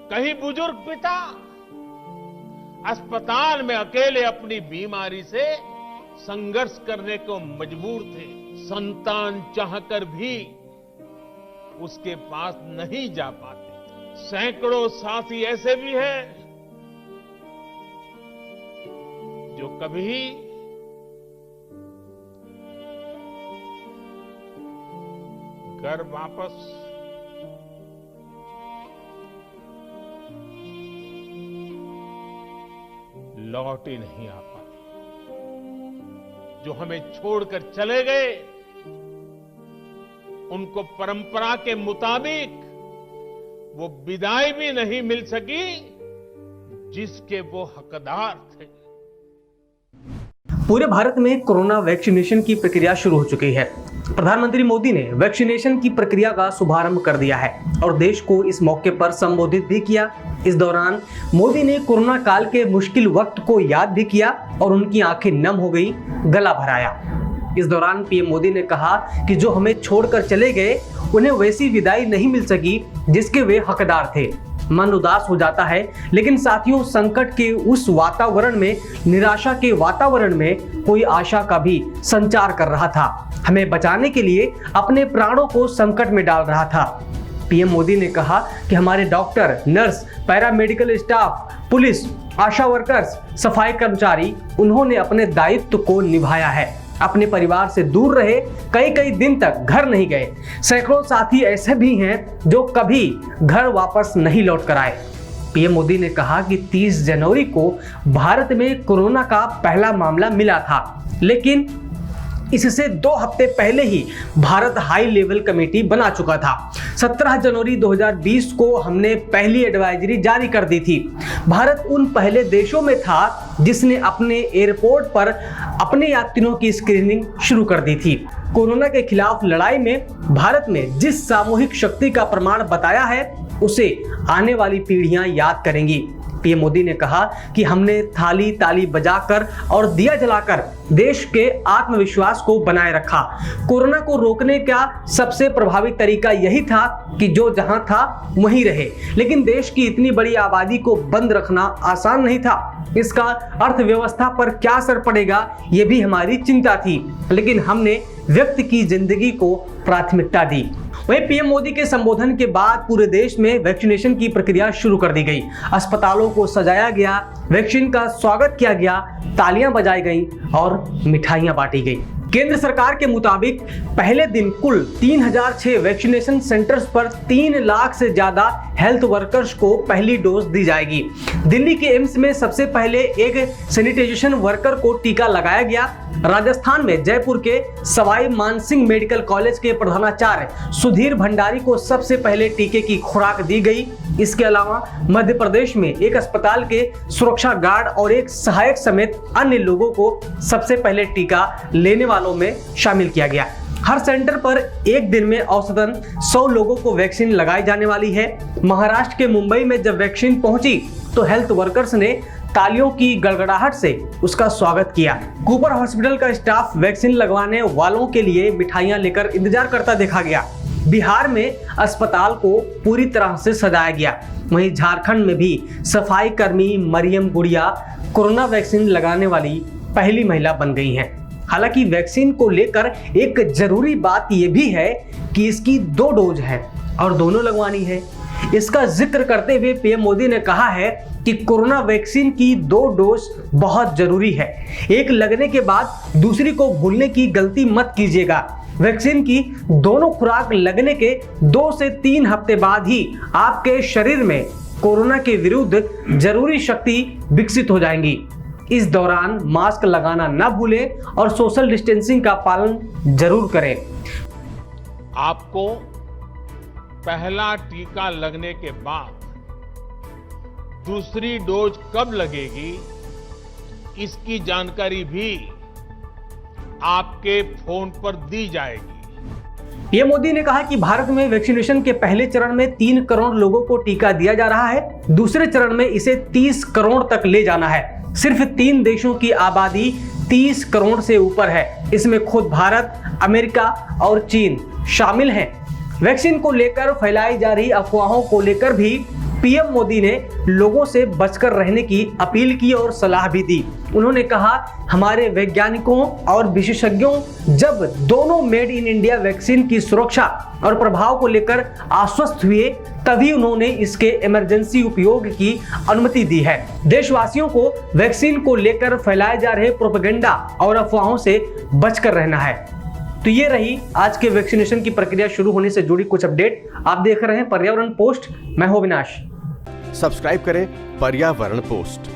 कई बुजुर्ग पिता अस्पताल में अकेले अपनी बीमारी से संघर्ष करने को मजबूर थे। संतान चाहकर भी उसके पास नहीं जा पाते थे। सैकड़ों साथी ऐसे भी हैं जो कभी घर वापस लौट ही नहीं आ पाते, जो हमें छोड़कर चले गए उनको परंपरा के मुताबिक वो विदाई भी नहीं मिल सकी जिसके वो हकदार थे। पूरे भारत में कोरोना वैक्सीनेशन की प्रक्रिया शुरू हो चुकी है। प्रधानमंत्री मोदी ने वैक्सीनेशन की प्रक्रिया का शुभारंभ कर दिया है और देश को इस मौके पर संबोधित भी किया। इस दौरान मोदी ने कोरोना काल के मुश्किल वक्त को याद भी किया और उनकी आंखें नम हो गई, गला भराया। इस दौरान पीएम मोदी ने कहा कि जो हमें छोड़कर चले गए उन्हें वैसी विदाई नहीं मिल सकी जिसके वे हकदार थे। मन उदास हो जाता है, लेकिन साथियों, संकट के उस वातावरण में, निराशा के वातावरण में कोई आशा का भी संचार कर रहा था। हमें बचाने के लिए अपने प्राणों को संकट में डाल रहा था। पीएम मोदी ने कहा कि हमारे doctor, nurse, paramedical staff, police, ASHA workers, सफाई कर्मचारी, उन्होंने अपने दायित्व को निभाया है। अपने परिवार से दूर रहे, कई कई दिन तक घर नहीं गए। सैकड़ों साथी ऐसे भी हैं जो कभी घर वापस नहीं लौट कर आए। पीएम मोदी ने कहा कि 30 जनवरी को भारत में कोरोना का पहला मामला मिला था, लेकिन इससे 2 हफ्ते पहले ही भारत हाई लेवल कमेटी बना चुका था। 17 जनवरी 2020 को हमने पहली एडवाइजरी जारी कर दी थी। भारत उन पहले देशों में था जिसने अपने एयरपोर्ट पर अपने यात्रियों की स्क्रीनिंग शुरू कर दी थी। कोरोना के खिलाफ लड़ाई में भारत में जिस सामूहिक शक्ति का प्रमाण बताया है, उसे आने वाली पीढ़ियां याद करेंगी। पीएम मोदी ने कहा कि हमने थाली ताली बजाकर और दिया जलाकर देश के आत्मविश्वास को बनाए रखा। कोरोना को रोकने का सबसे प्रभावी तरीका यही था कि जो जहां था वहीं रहे, लेकिन देश की इतनी बड़ी आबादी को बंद रखना आसान नहीं था। इसका अर्थव्यवस्था पर क्या असर पड़ेगा, ये भी हमारी चिंता थी, लेकिन हमने व्यक्ति की जिंदगी को प्राथमिकता दी। वहीं पीएम मोदी के संबोधन के बाद पूरे देश में वैक्सीनेशन की प्रक्रिया शुरू कर दी गई। अस्पतालों को सजाया गया, वैक्सीन का स्वागत किया गया, तालियां बजाई गई और मिठाइयां बांटी गई। केंद्र सरकार के मुताबिक पहले दिन कुल 3006 वैक्सीनेशन सेंटर्स पर 3 लाख से ज्यादा हेल्थ वर्कर्स को पहली डोज दी जाएगी। दिल्ली के एम्स में सबसे पहले एक सैनिटाइजेशन वर्कर को टीका लगाया गया। राजस्थान में जयपुर के सवाई मानसिंह मेडिकल कॉलेज के प्रधानाचार्य सुधीर भंडारी को सबसे पहले टीके की खुराक दी गई। इसके अलावा मध्य प्रदेश में एक अस्पताल के सुरक्षा गार्ड और एक सहायक समेत अन्य लोगों को सबसे पहले टीका लेने वालों में शामिल किया गया। हर सेंटर पर एक दिन में औसतन 100 लोगों को वैक्सीन लगाई जाने वाली है। महाराष्ट्र के मुंबई में जब वैक्सीन पहुंची तो हेल्थ वर्कर्स ने तालियों की गड़गड़ाहट से उसका स्वागत किया। कूपर हॉस्पिटल का स्टाफ वैक्सीन लगवाने वालों के लिए मिठाइयां लेकर इंतजार करता देखा गया। बिहार में अस्पताल को पूरी तरह से सजाया गया। वहीं झारखंड में भी सफाई कर्मी मरियम गुड़िया कोरोना वैक्सीन लगाने वाली पहली महिला बन गई हैं। हालांकि वैक्सीन को लेकर एक जरूरी बात यह भी है कि इसकी 2 डोज है और दोनों लगवानी है। इसका जिक्र करते हुए पीएम मोदी ने कहा है कि कोरोना वैक्सीन की 2 डोज बहुत जरूरी है। एक लगने के बाद दूसरी को भूलने की गलती मत कीजिएगा। वैक्सीन की दोनों खुराक लगने के 2 से 3 हफ्ते बाद ही आपके शरीर में कोरोना के विरुद्ध जरूरी शक्ति विकसित हो जाएंगी। इस दौरान मास्क लगाना न भूलें और सोशल डिस्टेंसिंग का पालन जरूर करें। आपको पहला टीका लगने के बाद दूसरी डोज कब लगेगी, इसकी जानकारी भी आपके फोन पर दी जाएगी। पीएम मोदी ने कहा कि भारत में वैक्सीनेशन के पहले चरण में 3 करोड़ लोगों को टीका दिया जा रहा है। दूसरे चरण में इसे 30 करोड़ तक ले जाना है। सिर्फ 3 देशों की आबादी 30 करोड़ से ऊपर है। इसमें खुद भारत, अमेरिका और चीन शामिल हैं। वैक्सीन को लेकर फैलाई जा रही अफवाहों को लेकर भी पीएम मोदी ने लोगों से बचकर रहने की अपील की और सलाह भी दी। उन्होंने कहा, हमारे वैज्ञानिकों और विशेषज्ञों जब दोनों मेड इन इंडिया वैक्सीन की सुरक्षा और प्रभाव को लेकर आश्वस्त हुए, तभी उन्होंने इसके इमरजेंसी उपयोग की अनुमति दी है। देशवासियों को वैक्सीन को लेकर फैलाए जा रहे प्रोपेगेंडा और अफवाहों से बचकर रहना है। तो ये रही आज के वैक्सीनेशन की प्रक्रिया शुरू होने से जुड़ी कुछ अपडेट। आप देख रहे हैं पर्यावरण पोस्ट, मैं हूं अविनाश। सब्सक्राइब करें पर्यावरण पोस्ट।